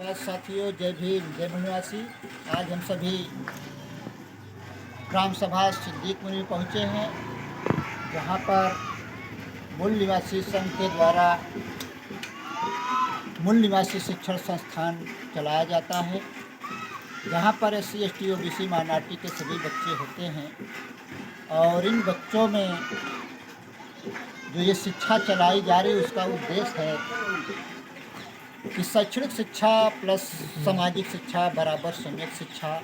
नमस्कार साथियों, जय भीम, जय भीमवासी। आज हम सभी ग्राम सभा सिद्दीकपुर में पहुँचे हैं, जहाँ पर मूल निवासी संघ के द्वारा मूल निवासी शिक्षण संस्थान चलाया जाता है, जहाँ पर SC ST OBC माइनॉरिटी के सभी बच्चे होते हैं। और इन बच्चों में जो ये शिक्षा चलाई जा रही है, उसका उद्देश्य है कि शैक्षणिक शिक्षा प्लस सामाजिक शिक्षा बराबर सम्यक शिक्षा,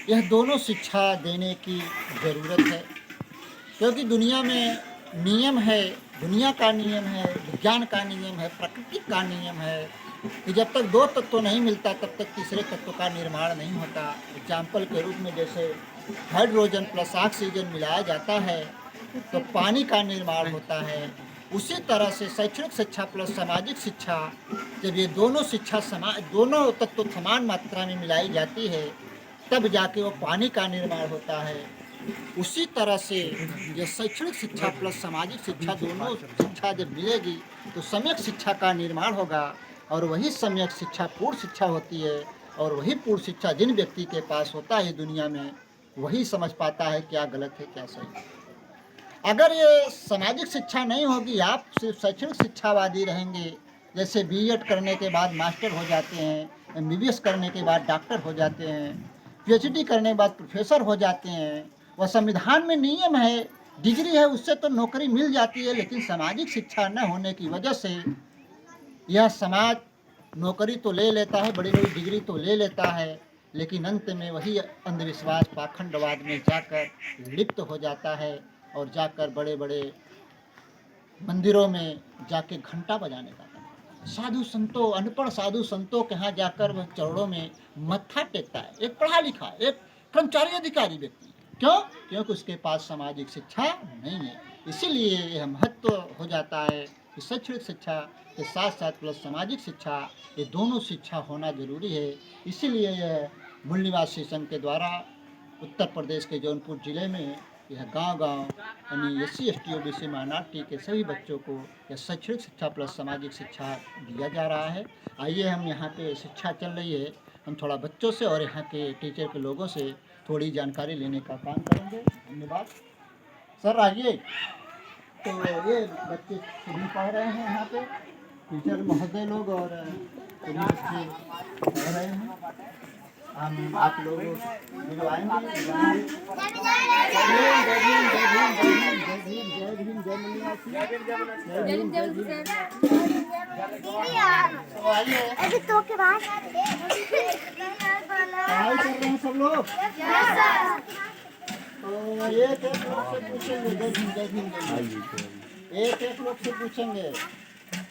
यह दोनों शिक्षा देने की ज़रूरत है। क्योंकि दुनिया में नियम है, दुनिया का नियम है, विज्ञान का नियम है, प्रकृति का नियम है कि जब तक दो तत्व नहीं मिलता तब तक तीसरे तत्व का निर्माण नहीं होता। एग्जाम्पल के रूप में जैसे हाइड्रोजन प्लस ऑक्सीजन मिलाया जाता है तो पानी का निर्माण होता है, उसी तरह से शैक्षणिक शिक्षा प्लस सामाजिक शिक्षा, जब ये दोनों शिक्षा दोनों तत्व समान मात्रा में मिलाई जाती है तब जाके वो पानी का निर्माण होता है। उसी तरह से ये शैक्षणिक शिक्षा प्लस सामाजिक शिक्षा दोनों शिक्षा जब मिलेगी तो सम्यक शिक्षा का निर्माण होगा, और वही सम्यक शिक्षा पूर्ण शिक्षा होती है। और वही पूर्ण शिक्षा जिन व्यक्ति के पास होता है दुनिया में, वही समझ पाता है क्या गलत है क्या सही है। अगर ये सामाजिक शिक्षा नहीं होगी, आप सिर्फ शैक्षणिक शिक्षावादी रहेंगे, जैसे BEd करने के बाद मास्टर हो जाते हैं, MBBS करने के बाद डॉक्टर हो जाते हैं, PhD करने के बाद प्रोफेसर हो जाते हैं, वह संविधान में नियम है, डिग्री है, उससे तो नौकरी मिल जाती है। लेकिन सामाजिक शिक्षा न होने की वजह से यह समाज नौकरी तो ले लेता है, बड़ी बड़ी डिग्री तो ले लेता है, लेकिन अंत में वही अंधविश्वास पाखंडवाद में जाकर लिप्त हो जाता है और जाकर बड़े बड़े मंदिरों में जाके घंटा बजाने का काम करता है। साधु संतों, अनपढ़ साधु संतों के यहाँ जाकर वह चरणों में मत्था टेकता है, एक पढ़ा लिखा, एक कर्मचारी अधिकारी व्यक्ति। क्यों? क्योंकि उसके पास सामाजिक शिक्षा नहीं है। इसीलिए यह महत्व हो जाता है कि शैक्षणिक शिक्षा के साथ साथ प्लस सामाजिक शिक्षा, ये दोनों शिक्षा होना जरूरी है। इसीलिए यह मूल निवासी संघ के द्वारा उत्तर प्रदेश के जौनपुर जिले में यह गांव-गांव यानी SC ST OBC माइनॉरिटी के सभी बच्चों को यह शैक्षणिक शिक्षा प्लस सामाजिक शिक्षा दिया जा रहा है। आइए हम यहाँ पे शिक्षा चल रही है, हम थोड़ा बच्चों से और यहाँ के टीचर के लोगों से थोड़ी जानकारी लेने का काम करेंगे। धन्यवाद सर। आइए, तो ये बच्चे सभी पढ़ रहे हैं यहाँ पे, टीचर महोदय लोग और सभी बच्चे पढ़ रहे हैं। हम आप लोग मिलवाएंगे। पढ़ाई कर रहे हैं सब लोग, तो एक एक लोग से पूछेंगे, जय भीम एक एक लोग से पूछेंगे।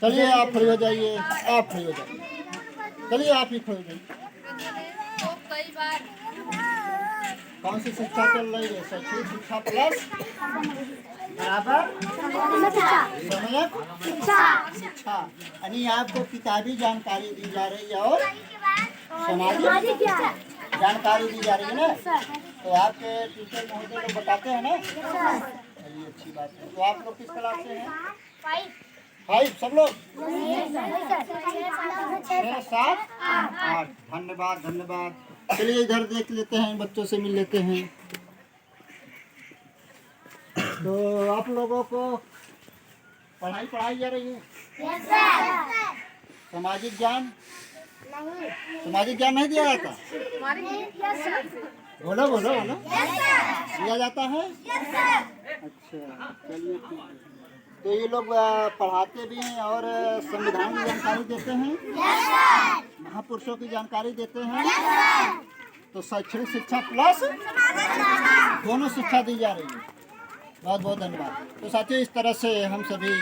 चलिए आप खड़े हो जाइए, आप खड़े हो जाइए, चलिए आप ही खड़े हो जाइए। कौन सी शिक्षा चल रही है? शैक्षणिक शिक्षा प्लस बराबर सम्यक शिक्षा, यानी आपको किताबी जानकारी दी जा रही है और सामाजिक जानकारी दी जा रही है ना। तो आपके टीचर महोदय लोग बताते हैं ना, चलिए अच्छी बात है। तो आप लोग किस क्लास से हैं? 5 सब लोग, 6 7 8। धन्यवाद धन्यवाद। चलिए इधर देख लेते हैं, बच्चों से मिल लेते हैं। तो आप लोगों को पढ़ाई जा रही है? सामाजिक ज्ञान नहीं दिया जाता? बोलो बोलो बोलो, दिया जाता है? अच्छा, चलिए ठीक है। तो ये लोग पढ़ाते भी हैं और संविधान की जानकारी देते हैं, महापुरुषों की जानकारी देते हैं। तो शैक्षणिक शिक्षा प्लस दोनों शिक्षा दी जा रही है। बहुत बहुत धन्यवाद। तो साथियों, इस तरह से हम सभी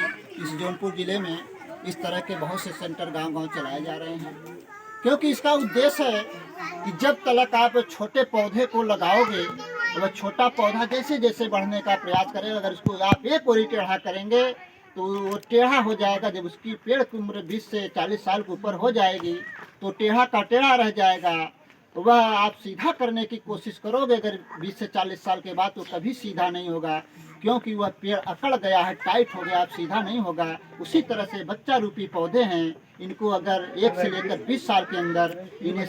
इस जौनपुर जिले में इस तरह के बहुत से सेंटर गांव-गांव चलाए जा रहे हैं, क्योंकि इसका उद्देश्य है कि जब तक आप छोटे पौधे को लगाओगे, वह छोटा पौधा जैसे जैसे बढ़ने का प्रयास करेगा, अगर उसको आप एक ओर टेढ़ा करेंगे तो वो टेढ़ा हो जाएगा। जब उसकी पेड़ की उम्र 20 से 40 साल के ऊपर हो जाएगी तो टेढ़ा का टेढ़ा रह जाएगा। वह आप सीधा करने की कोशिश करोगे अगर 20 से 40 साल के बाद, तो कभी सीधा नहीं होगा। क्योंकि वह पेड़ अकड़ गया है, टाइट हो गया, अब सीधा नहीं होगा। उसी तरह से बच्चा रूपी पौधे हैं, इनको अगर 1 से लेकर 20 साल के अंदर इन्हें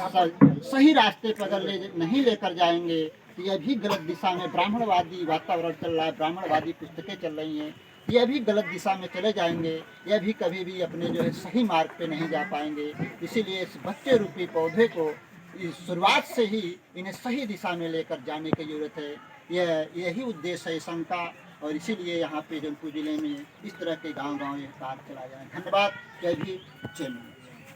सही रास्ते पर अगर नहीं लेकर जाएंगे तो यह भी गलत दिशा में, ब्राह्मणवादी वातावरण चल रहा है, ब्राह्मणवादी पुस्तकें चल रही हैं, यह भी गलत दिशा में चले जाएंगे, यह भी कभी भी अपने जो है सही मार्ग पे नहीं जा पाएंगे। इसीलिए इस बच्चे रूपी पौधे को इस शुरुआत से ही इन्हें सही दिशा में लेकर जाने की ज़रूरत है। यही उद्देश्य है संघ का, और इसीलिए यहाँ पे जौनपुर जिले में इस तरह के गांव-गांव ये कार्य चलाया जाए। धन्यवाद। जय भीम, जय हिंद।